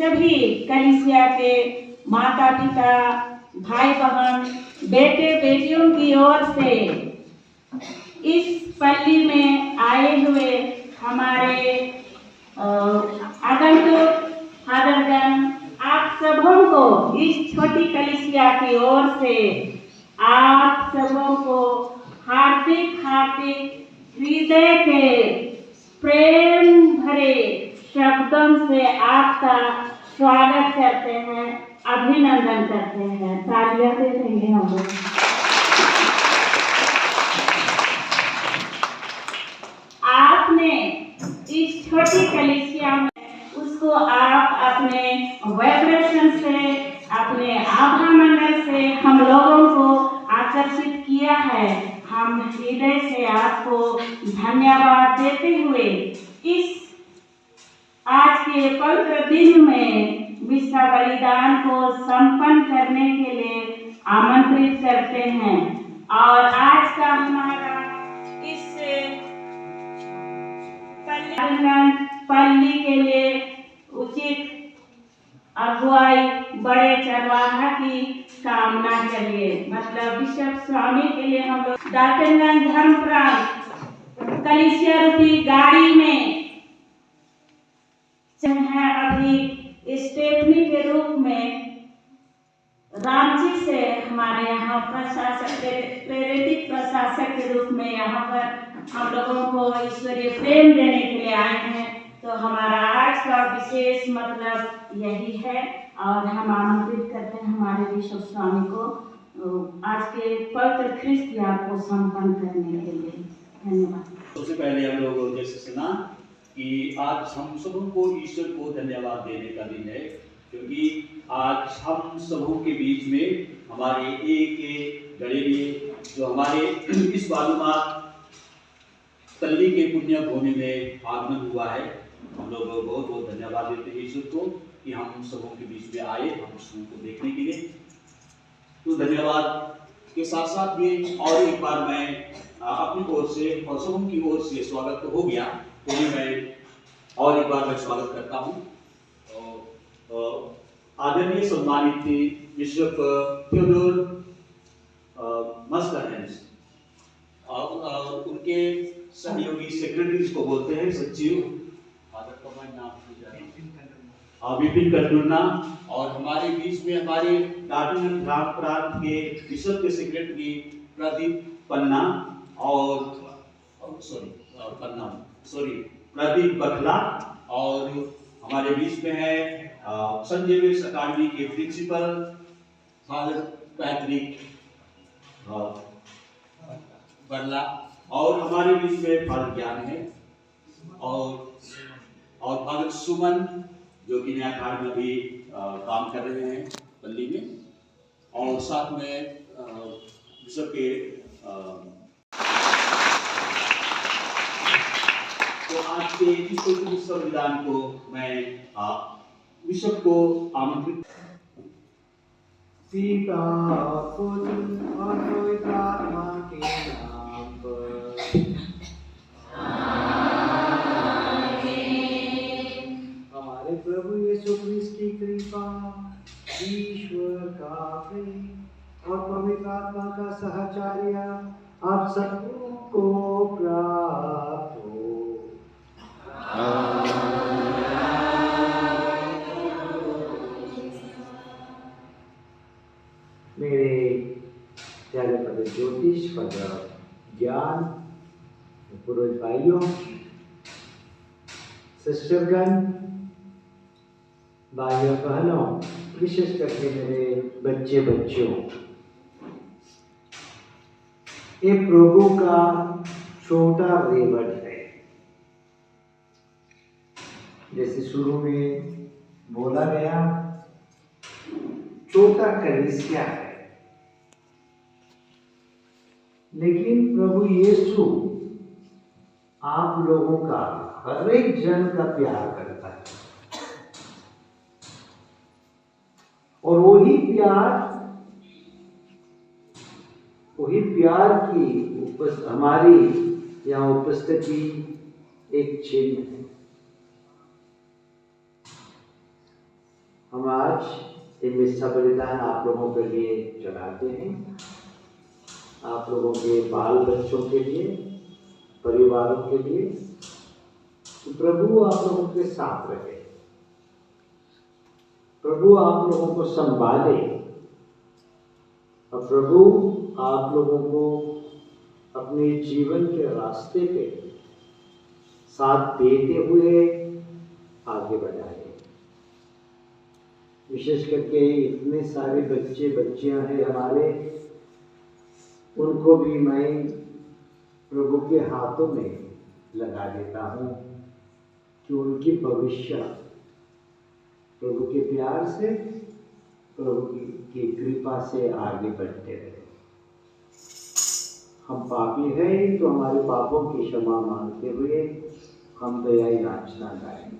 सभी कलीसिया के माता पिता, भाई बहन, बेटे बेटियों की ओर से इस पल्ली में आए हुए हमारे आगंतुक फादरगण, आप सबों को इस छोटी कलीसिया की ओर से आप सबों को हार्दिक हार्दिक हृदय के प्रेम भरे शब्दों से आपका स्वागत करते हैं, अभिनंदन करते हैं। तालियां दे देंगे हम लोग। आपने इस छोटी कलीसिया में उसको आप अपने वाइब्रेशन से, अपने आभा मंडल से हम लोगों को आकर्षित किया है। हम हृदय से आपको धन्यवाद देते हुए इस आज के पवित्र दिन में विश्व बलिदान को संपन्न करने के लिए आमंत्रित करते हैं। और आज का हमारा इस पल्ली के लिए उचित अगुवाई बड़े चरवाहा की कामना करिए। मतलब बिशप स्वामी के लिए हम लोग डाल्टनगंज धर्म प्रांत कलीसिया रूपी गाड़ी में है। अभी स्टेफनी के रूप में रांची से हमारे यहाँ प्रशासक, प्रेरित प्रशासक के रूप में यहाँ पर हम लोगों को ईश्वरीय प्रेम देने के लिए आए हैं। तो हमारा आज का विशेष मतलब यही है और हम आमंत्रित करते हैं हमारे बिशप स्वामी को आज के पवित्र ख्रिस्त याग को संपन्न करने के लिए। धन्यवाद। सबसे पहले हम लोग जैसे सुना कि आज हम सबों को ईश्वर को धन्यवाद देने का दिन है, क्योंकि आज हम सबों के बीच में हमारे एक गरीबी जो हमारे इस मालूमात तल्ली के पुण्य भूमि में आगमन हुआ है। हम लोग बहुत बहुत धन्यवाद देते हैं ईश्वर को कि हम सबों के बीच में आए, हम सबों को देखने के लिए। तो धन्यवाद के साथ साथ भी और एक बार मैं अपनी ओर से और सबों की ओर से स्वागत तो हो गया, तो मैं और एक बार मैं स्वागत करता हूँ। आदरणीय सम्मानित बिशप थियोडोर मस्करहेंस और उनके सहयोगी सेक्रेटरीज को बोलते हैं सचिव विपिन कंडुरना, और हमारे बीच में हमारे डाल्टनगंज धर्म प्रांत के बिशप के सेक्रेटरी प्रदीप पन्ना और प्रदीप बखला, और हमारे बीच में है संजय वेश अकादमी के प्रिंसिपल फादर पैट्रिक बरला, और हमारे बीच में फादर ज्ञान है और फादर सुमन जो कि नया कार्ड में भी काम कर रहे हैं पल्ली में, और साथ में बिशप के तो आज के इस संविधान को मैं बिशप को आमंत्रित। पिता पुत्र और पवित्र आत्मा के नाम पर हमारे प्रभु यीशु क्रिस्त की कृपा, ईश्वर का प्रेम और पवित्र आत्मा का सहचर्य आप सबको प्राप्त हो। मेरे प्यारे पद ज्योतिष पद ज्ञान पुरोहित भाइयों, सिस्टरगण, भाइयों बहनों, विशेष करके मेरे बच्चे बच्चों, ये प्रभु का छोटा रेवट है। जैसे शुरू में बोला गया, छोटा कलीसिया है, लेकिन प्रभु यीशु आप लोगों का, हर एक जन का प्यार करता है। और वही प्यार की हमारी यहाँ उपस्थिति एक चिन्ह है। हम आज एक मिस्सा बलिदान आप लोगों के लिए चढ़ाते हैं, आप लोगों के बाल बच्चों के लिए, परिवारों के लिए, तो प्रभु आप लोगों के साथ रहे, प्रभु आप लोगों को संभाले, और प्रभु आप लोगों को अपने जीवन के रास्ते पे साथ देते हुए आगे बढ़ाए। विशेष करके इतने सारे बच्चे बच्चियां हैं हमारे, उनको भी मैं प्रभु के हाथों में लगा देता हूँ कि उनकी भविष्य प्रभु के प्यार से, प्रभु की कृपा से आगे बढ़ते रहे। हम पापी हैं तो हमारे पापों की क्षमा मांगते हुए हम दया याचना गाएंगे।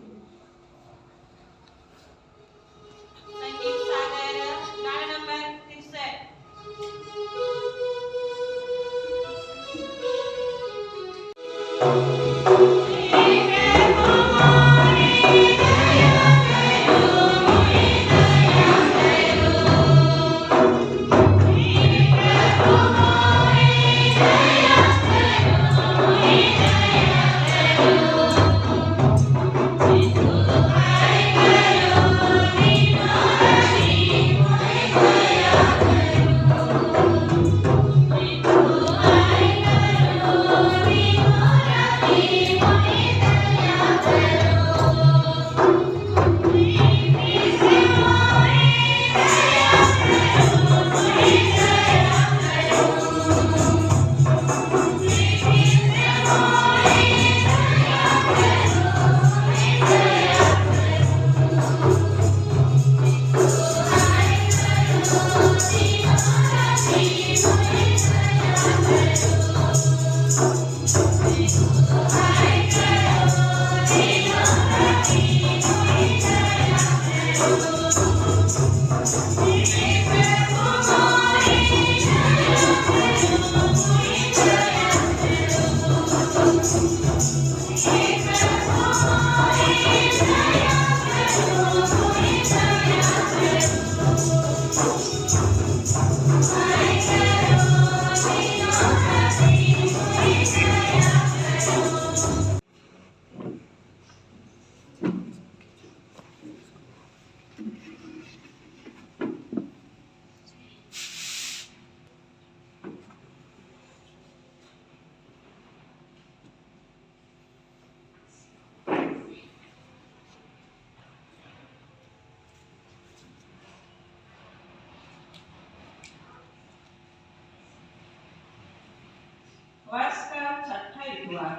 वर्ष का छठा इतवार,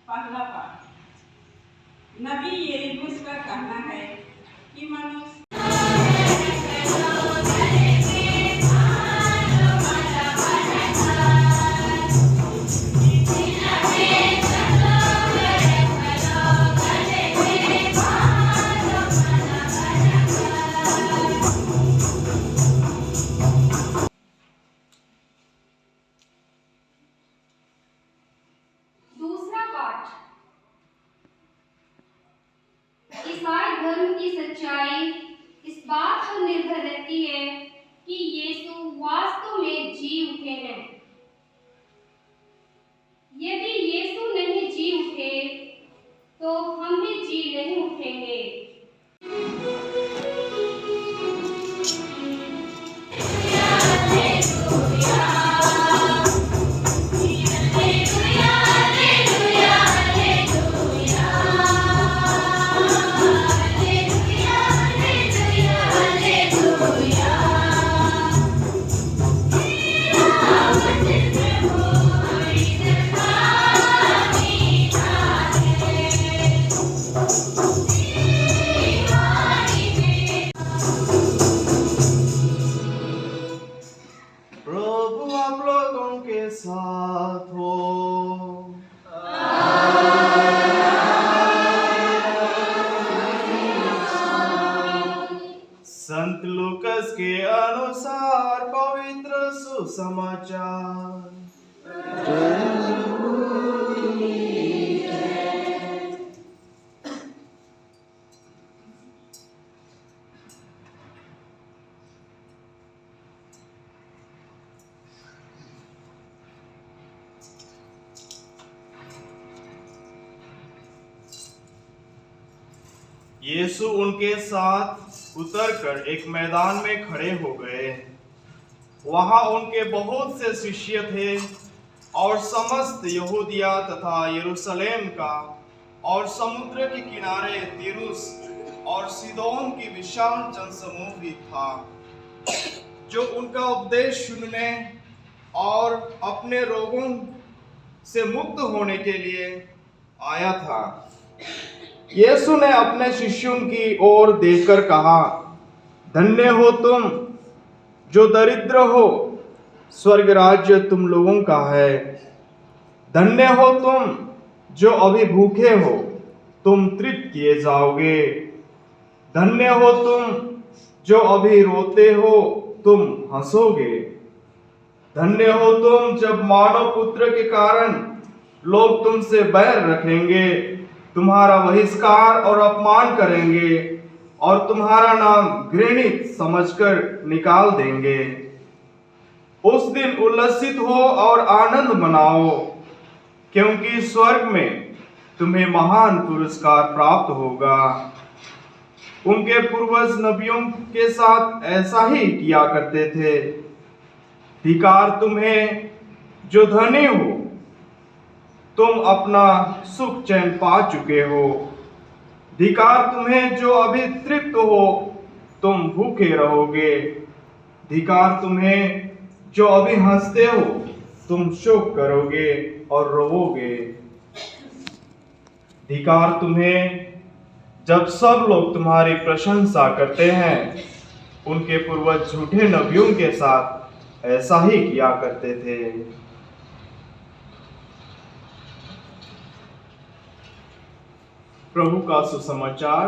पहला पाठ। नबी यिर्मयाह का कहना है कि मनुष्य ईसाई धर्म की सच्चाई इस बात पर निर्भर रहती है कि यीशु वास्तव में जी उठे हैं। यदि यीशु नहीं जी उठे तो हम भी जी नहीं उठेंगे। Hallelujah. सुसमाचार। यीशु उनके साथ उतरकर एक मैदान में खड़े हो गए। वहां उनके बहुत से शिष्य थे और समस्त यहूदिया तथा यरूशलेम का और समुद्र के किनारे तीरुस और सीदोन की विशाल जनसमूह भी था, जो उनका उपदेश सुनने और अपने रोगों से मुक्त होने के लिए आया था। यीशु ने अपने शिष्यों की ओर देखकर कहा, धन्य हो तुम जो दरिद्र हो, स्वर्ग राज्य तुम लोगों का है। धन्य हो तुम जो अभी भूखे हो, तुम तृप्त किए जाओगे। धन्य हो तुम जो अभी रोते हो, तुम हंसोगे। धन्य हो तुम जब मानव पुत्र के कारण लोग तुमसे बैर रखेंगे, तुम्हारा बहिष्कार और अपमान करेंगे और तुम्हारा नाम घृणित समझकर निकाल देंगे। उस दिन उल्लसित हो और आनंद मनाओ, क्योंकि स्वर्ग में तुम्हें महान पुरस्कार प्राप्त होगा। उनके पूर्वज नबियों के साथ ऐसा ही किया करते थे। धिक्कार तुम्हें जो धनी हो, तुम अपना सुख चैन पा चुके हो। धिक्कार तुम्हें जो अभी तृप्त हो, तुम भूखे रहोगे। धिक्कार तुम्हें जो अभी हंसते हो, तुम शोक करोगे और रोओगे। धिक्कार तुम्हें जब सब लोग तुम्हारी प्रशंसा करते हैं। उनके पूर्वज झूठे नबियों के साथ ऐसा ही किया करते थे। प्रभु का सुसमाचार।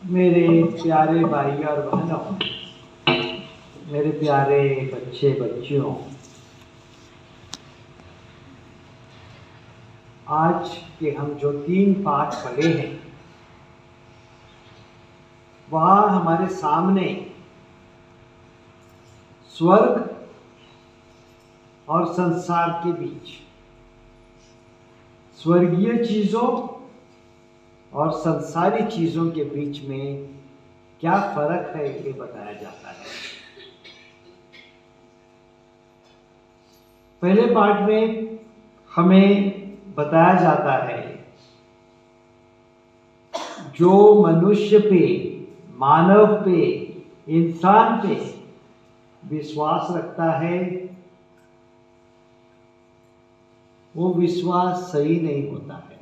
मेरे प्यारे भाई और बहनों, मेरे प्यारे बच्चे बच्चियों, आज के हम जो 3 पाठ पढ़े हैं, वहाँ हमारे सामने स्वर्ग और संसार के बीच, स्वर्गीय चीजों और संसारी चीजों के बीच में क्या फर्क है ये बताया जाता है। पहले पाठ में हमें बताया जाता है जो मनुष्य पे, मानव पे, इंसान पे विश्वास रखता है, वो विश्वास सही नहीं होता है।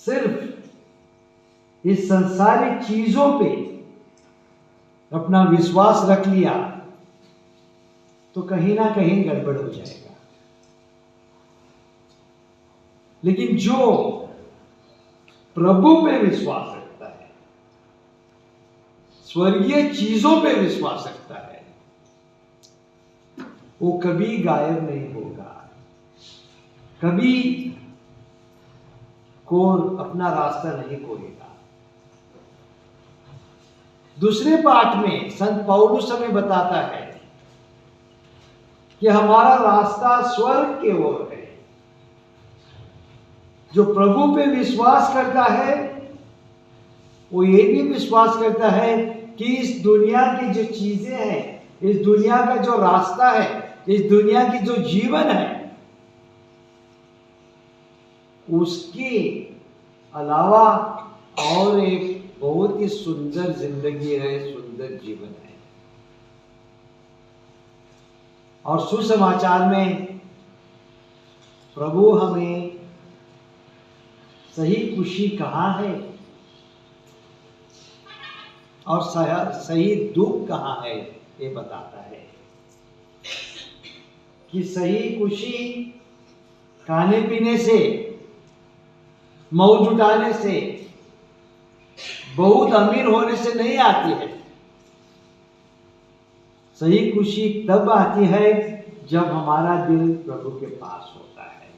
सिर्फ इस संसारी चीजों पे अपना विश्वास रख लिया तो कहीं ना कहीं गड़बड़ हो जाएगा। लेकिन जो प्रभु पे विश्वास रखता है, स्वर्गीय चीजों पे विश्वास रखता है, वो कभी गायब नहीं होगा, कभी अपना रास्ता नहीं खोलेगा। दूसरे पाठ में संत पौलुस हमें बताता है कि हमारा रास्ता स्वर्ग की ओर है। जो प्रभु पे विश्वास करता है, वो ये भी विश्वास करता है कि इस दुनिया की जो चीजें हैं, इस दुनिया का जो रास्ता है, इस दुनिया की जो जीवन है, उसके अलावा और एक बहुत ही सुंदर जिंदगी है, सुंदर जीवन है। और सुसमाचार में प्रभु हमें सही खुशी कहाँ है और सही दुख कहाँ है ये बताता है कि सही खुशी खाने पीने से, मौज उठाने से, बहुत अमीर होने से नहीं आती है। सही खुशी तब आती है जब हमारा दिल प्रभु के पास होता है।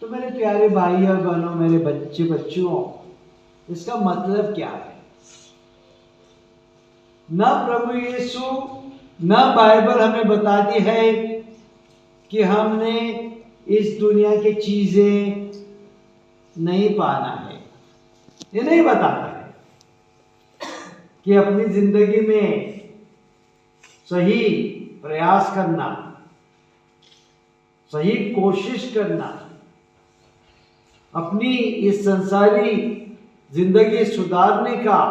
तो मेरे प्यारे भाई और बहनों, मेरे बच्चे बच्चियों, इसका मतलब क्या है? न प्रभु यीशु न बाइबल हमें बताती है कि हमने इस दुनिया की चीजें नहीं पाना है। ये नहीं बताता है कि अपनी जिंदगी में सही प्रयास करना, सही कोशिश करना, अपनी इस संसारी जिंदगी सुधारने का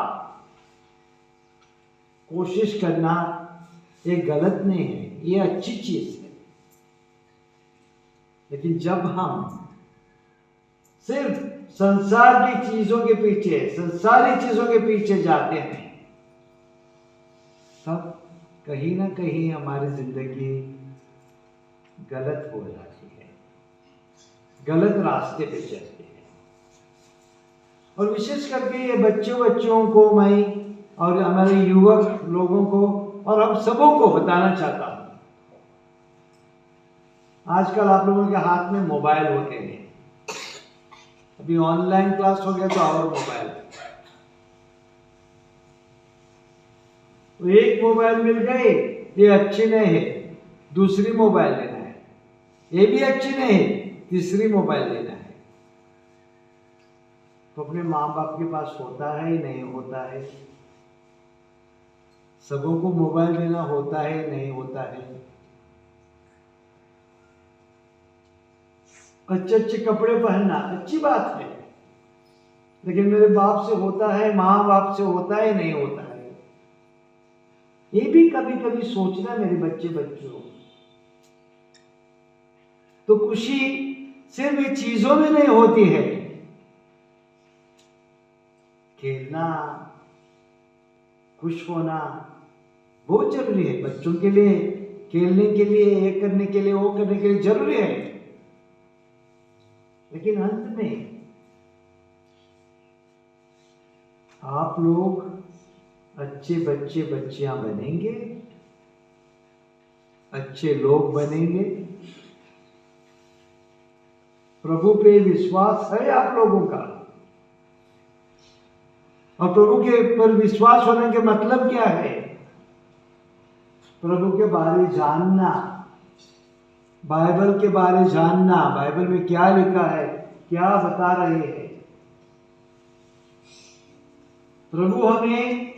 कोशिश करना ये गलत नहीं है, ये अच्छी चीज है। लेकिन जब हम सिर्फ संसार की चीजों के पीछे, संसारी चीजों के पीछे जाते हैं, तब कहीं ना कहीं हमारी जिंदगी गलत हो जाती है, गलत रास्ते पे चलती है। और विशेष करके ये बच्चों को मैं और हमारे युवक लोगों को और हम सबों को बताना चाहता हूं, आजकल आप लोगों के हाथ में मोबाइल होते हैं। अभी ऑनलाइन क्लास हो गया तो और मोबाइल, तो एक मोबाइल मिल गए, ये अच्छी नहीं है, दूसरी मोबाइल लेना है। ये भी अच्छी नहीं है, तीसरी मोबाइल लेना है। तो अपने माँ बाप के पास होता है नहीं होता है? सबों को मोबाइल देना होता है नहीं होता है? अच्छे अच्छे कपड़े पहनना अच्छी बात है, लेकिन मेरे बाप से होता है, माँ बाप से होता है नहीं होता है? ये भी कभी कभी सोचना मेरे बच्चे बच्चों। तो खुशी सिर्फ ये चीजों में नहीं होती है। खेलना, खुश होना बहुत जरूरी है बच्चों के लिए। खेलने के लिए, ये करने के लिए, वो करने के लिए जरूरी है। लेकिन अंत में आप लोग अच्छे बच्चे बच्चियां बनेंगे, अच्छे लोग बनेंगे। प्रभु पे विश्वास है आप लोगों का, और प्रभु के पर विश्वास होने के मतलब क्या है? प्रभु के बारे जानना, बाइबल के बारे जानना, बाइबल में क्या लिखा है, क्या बता रहे हैं। प्रभु हमें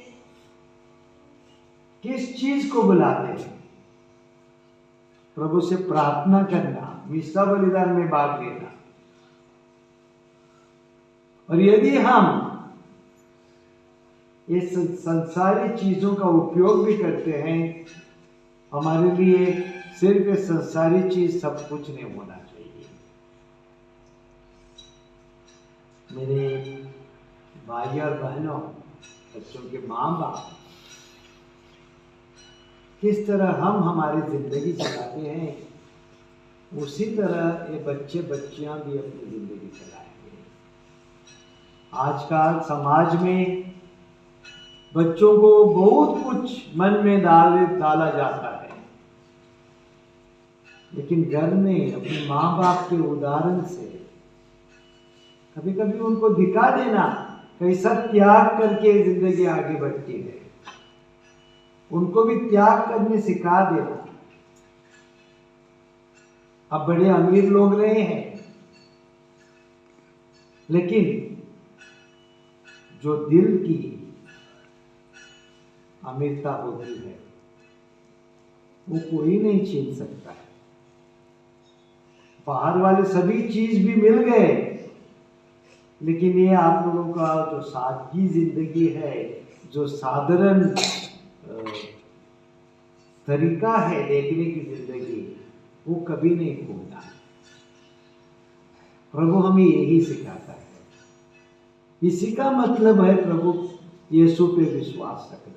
किस चीज को बुलाते हैं? प्रभु से प्रार्थना करना, मिसा बलिदान में भाग लेना। और यदि हम ये संसारी चीजों का उपयोग भी करते हैं, हमारे लिए सिर्फ ये संसारी चीज सब कुछ नहीं होना चाहिए। मेरे भाई और बहनों, बच्चों के माँ बाप, किस तरह हम हमारी जिंदगी चलाते हैं, उसी तरह ये बच्चे बच्चियां भी अपनी जिंदगी चलाएंगे। आजकल समाज में बच्चों को बहुत कुछ मन में डाला जाता है, लेकिन घर में अपने माँ बाप के उदाहरण से कभी कभी उनको दिखा देना कैसा त्याग करके जिंदगी आगे बढ़ती है। उनको भी त्याग करने सिखा देना। अब बड़े अमीर लोग रहे हैं, लेकिन जो दिल की अमीरता होती है वो कोई नहीं छीन सकता है। बाहर वाले सभी चीज भी मिल गए, लेकिन ये आप लोगों का जो सादगी जिंदगी है, जो साधारण तरीका है देखने की जिंदगी, वो कभी नहीं भूलना। प्रभु हमें यही सिखाता है। इसी का मतलब है प्रभु यीशु पे विश्वास रखना।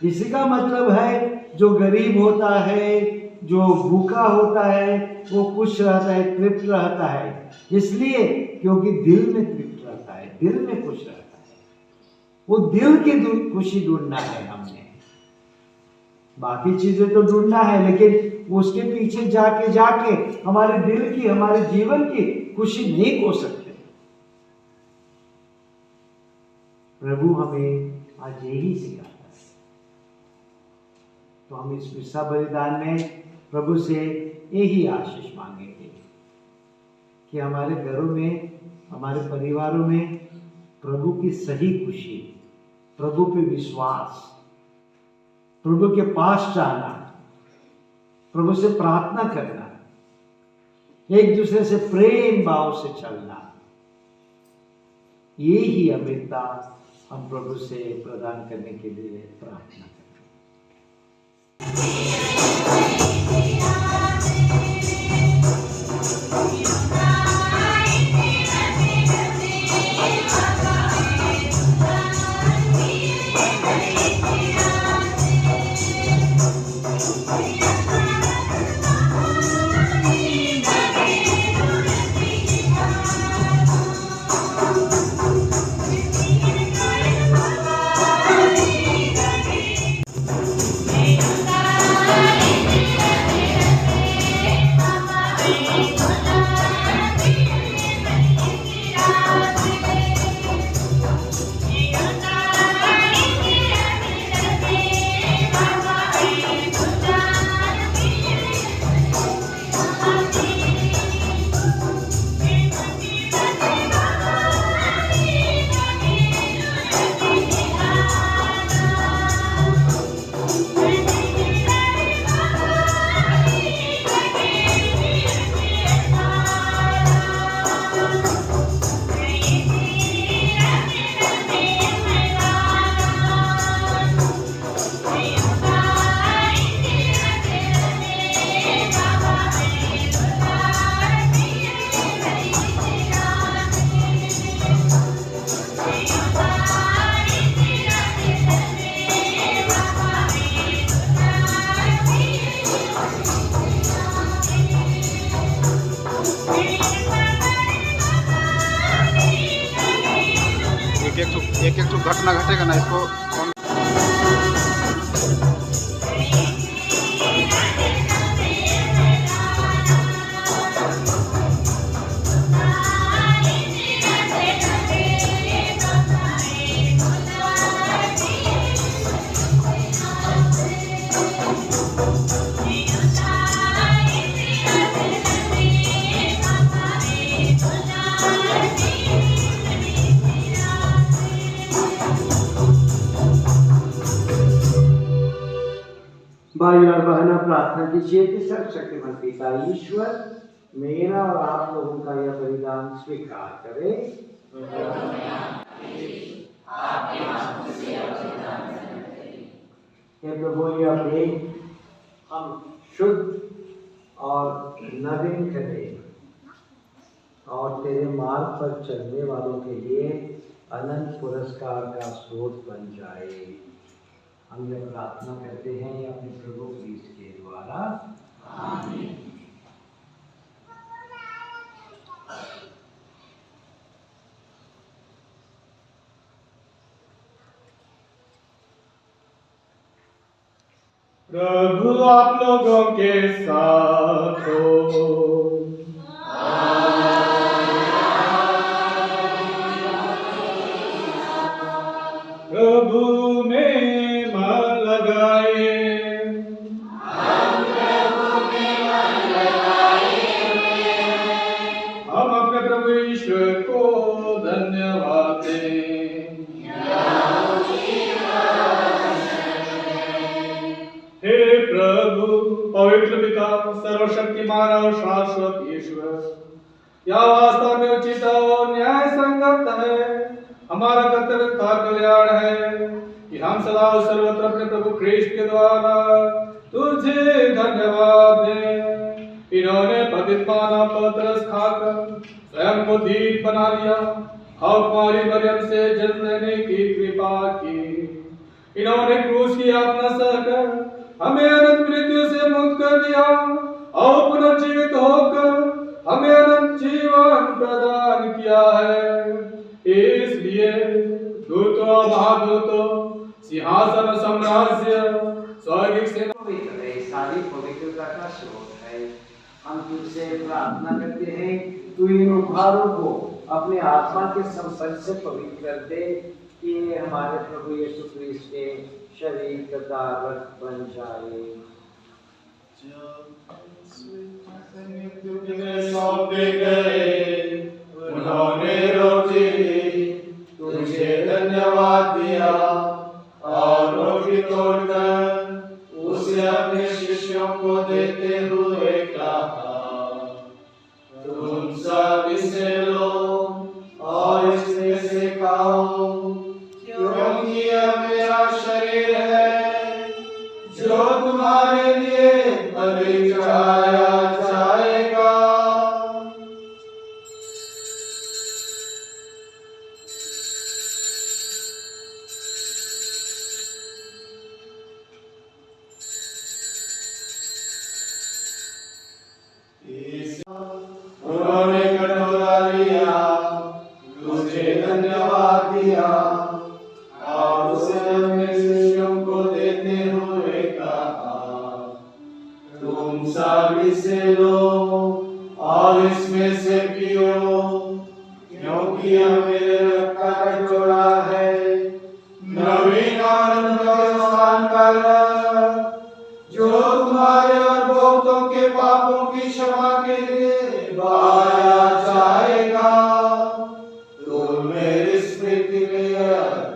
इसी का मतलब है जो गरीब होता है, जो भूखा होता है वो खुश रहता है, तृप्त रहता है। इसलिए क्योंकि दिल में तृप्त रहता है, दिल में खुश रहता है। वो दिल की खुशी ढूंढना है हमने। बाकी चीजें तो ढूंढना है, लेकिन उसके पीछे जाके हमारे दिल की, हमारे जीवन की खुशी नहीं खो सकते। प्रभु हमें आज यही सिखाता है। तो हम इस मिस्सा बलिदान में प्रभु से यही आशीष मांगेंगे कि हमारे घरों में, हमारे परिवारों में प्रभु की सही खुशी, प्रभु पे विश्वास, प्रभु के पास जाना, प्रभु से प्रार्थना करना, एक दूसरे से प्रेम भाव से चलना, ये ही अमृतता हम प्रभु से प्रदान करने के लिए प्रार्थना करते एक तो घटना घटेगा ना, इसको भाई और बहनों, प्रार्थना कीजिए कि सर्वशक्तिमान पिता ईश्वर मेरा और आप लोगों का यह बलिदान स्वीकार करे। हे प्रभु, यह भेंट हम शुद्ध और नवीन करें और तेरे मार्ग पर चलने वालों के लिए अनंत पुरस्कार का स्रोत बन जाए। हम यह प्रार्थना करते हैं अपने प्रभु क्रिस्ट के द्वारा, आमीन। प्रभु आप लोगों के साथ हो। प्रभु में मन लगाए, हम अपने प्रभु ईश्वर को धन्यवाद दें। हे प्रभु, पवित्र पिता, सर्वशक्तिमान और शाश्वत ईश्वर, यह वास्तव में उचित और न्याय संगत है, हमारा कर्तव्य था कल्याण है कि हम सदा सर्वत्र अपने प्रभु क्रिस्ट के द्वारा तुझे धन्यवाद दें। इन्होंने पतित माना पत्रस खाकर स्वयं को दीप बना लिया और कुमारी मरियम से जन्म लेने की कृपा की। इन्होंने क्रूस की यातना सहकर हमें अनंत मृत्यु से मुक्त कर दिया और पुनर्जीवित होकर हमें अनंत जीवन प्रदान किया है। इसलिए दूतों महादूतों सिंहासन साम्राज्य स्वर्गिक सेना पवित्र है, सारी पवित्रता का स्रोत है। हम तुझसे प्रार्थना करते हैं तू इन उपहारों को अपने आत्मा के संपर्क से पवित्र कर दे कि ये हमारे प्रभु यीशु क्रिस्त के शरीर तथा रक्त बन जाए। सौंपे गए उन्होंने रोटी ली, तुझे धन्यवाद दिया और रोटी तोड़कर उसे अपने शिष्यों को देते हुए कहा, तुम सब इसे लो और इसमें से खाओ, क्योंकि यह मेरा शरीर है जो तुम्हारे लिए बलि चढ़ाया जाएगा। उन्होंने कटोरा लिया, तुझे धन्यवाद दिया और उसे अपने शिष्यों को देते हुए कहा, तुम सब इसे लो और इसमें से पियो, क्योंकि यह मेरे रक्त का कटोरा है, नवीन आनंद का स्नान का रक्त, जो तुम्हारे और बहुतों के पापों की क्षमा के लिए बहाया जाएगा। तुम मेरी स्मृति में यह करो।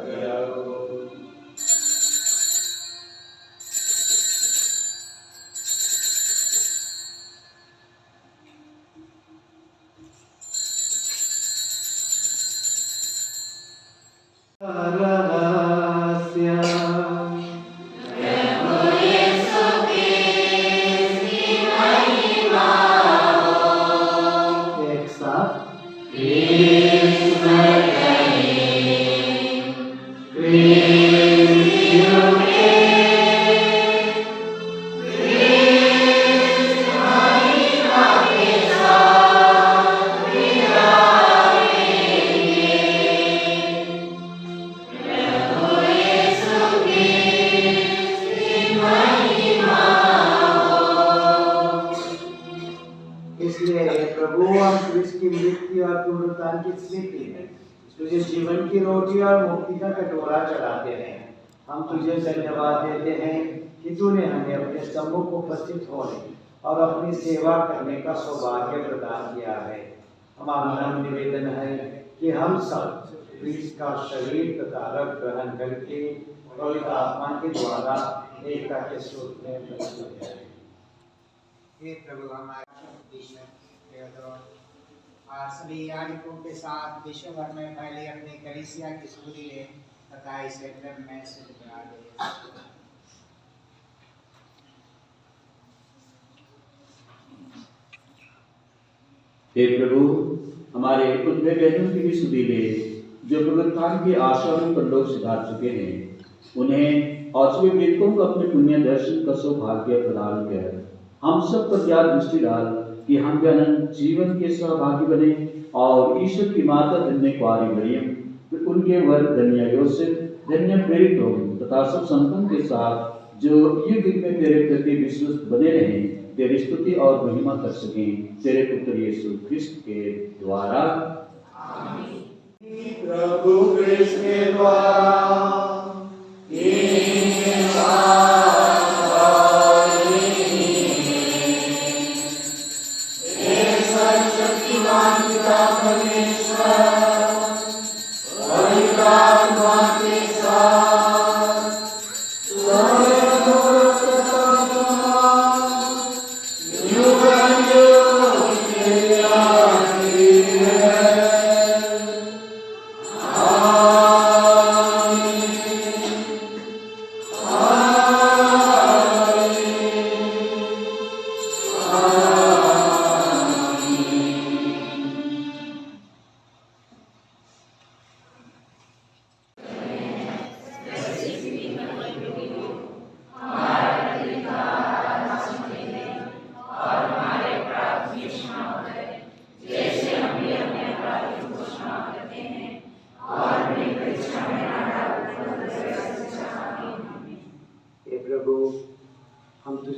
एक साथ इसलिए हे प्रभु हम क्रिस्त की मृत्यु और पुनरुत्थान की स्मृति में तुझे जीवन की रोटी और मुक्ति का कटोरा चढ़ाते हैं। हम तुझे धन्यवाद देते हैं कि तूने हमें अपने सम्मुख उपस्थित होने और अपनी सेवा करने का सौभाग्य प्रदान किया है। हमारा नम्र निवेदन है कि हम सब क्रिस्त का शरीर तथा रक्त ग्रहण करके पवित्र आत्मा के द्वारा एकता के सूत्र में प्रस्तुत है। हे प्रभु हमारे और सभी याजकों के साथ विश्व भर में फैली अपनी कलीसिया की स्तुति ले तथा इसे प्रेम में सिद्ध करा दे। हे प्रभु हमारे उन बहनों की भी स्तुति ले जो पुनरुत्थान की आशा में परलोक सिधार चुके हैं, उन्हें और सभी मृतकों को अपने पुण्य दर्शन का सौभाग्य प्रदान कर हम सब पर याद दृष्टि डाल कि हम भी अनंत जीवन के सहभागी बने और ईश्वर की माता धन्य कुआरी मरियम, उनके वर धन्य योसेफ, धन्य प्रेरित हो तथा सब संतों के साथ जो युग में तेरे प्रति विश्वस्त बने रहे, तेरी स्तुति और महिमा कर सकें तेरे पुत्र यीशु ख्रिस्त के द्वारा। प्रभु कृष्ण के द्वारा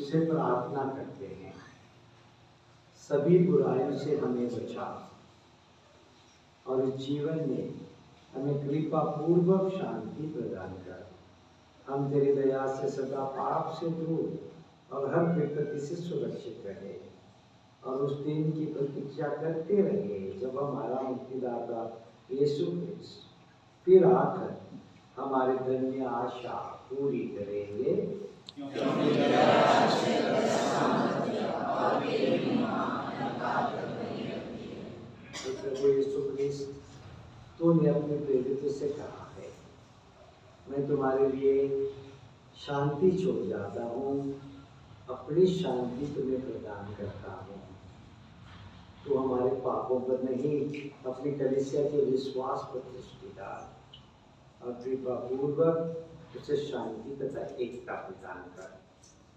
तुझसे प्रार्थना करते हैं, सभी बुराइयों से हमें बचा और इस जीवन में हमें कृपा पूर्वक शांति प्रदान कर। हम तेरी दया से सदा पाप से दूर और हर विपत्ति से सुरक्षित रहे और उस दिन की प्रतीक्षा करते रहे जब हमारा मुक्तिदाता यीशु क्रिस्त फिर आकर हमारी धन्य आशा पूरी करेंगे। प्रभु यीशु क्रिस्त, तूने अपने प्रेरितों से कहा है, मैं तुम्हारे लिए शांति छोड़ जाता हूँ, अपनी शांति तुम्हें प्रदान करता हूँ। तू हमारे पापों पर नहीं, अपनी कलीसिया के विश्वास पर दृष्टि डाल और कृपा पूर्वक उसे शांति तथा एकता प्रदान कर।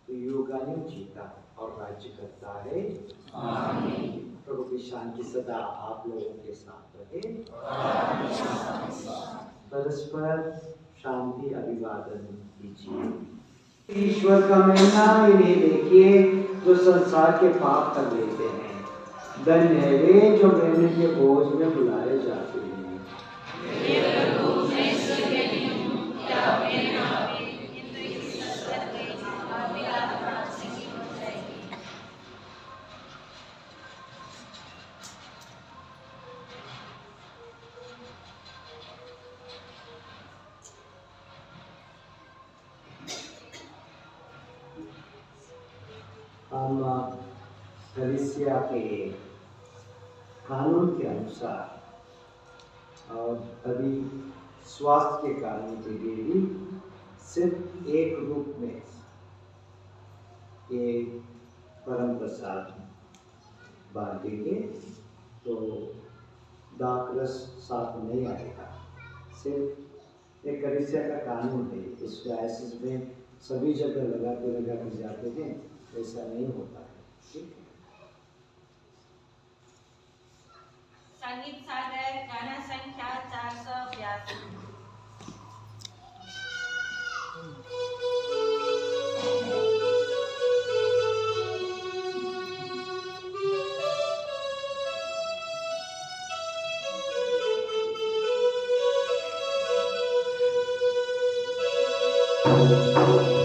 तो युगानुयुग जीता और राज्य करता है। आमीन। प्रभु की शांति सदा आप लोगों के साथ रहे। परस्पर शांति अभिवादन कीजिए। ईश्वर का महिमा इन्हें देखिए जो संसार के पाप कर लेते हैं। धन्य है वे जो मेमने के बोझ में बुलाए जाते हैं। हम कलीसिया के कानून के अनुसार और अभी स्वास्थ्य के कारण के लिए भी सिर्फ एक रूप में ये परम प्रसाद बांटेंगे, तो दाक रस साथ नहीं आएगा। सिर्फ एक कलीसिया का कानून है, इस डायसिस में सभी जगह लगा के जाते हैं, ऐसा नहीं होता है। ठीक है। संगीत सागर गाना संख्या 482। Thank you.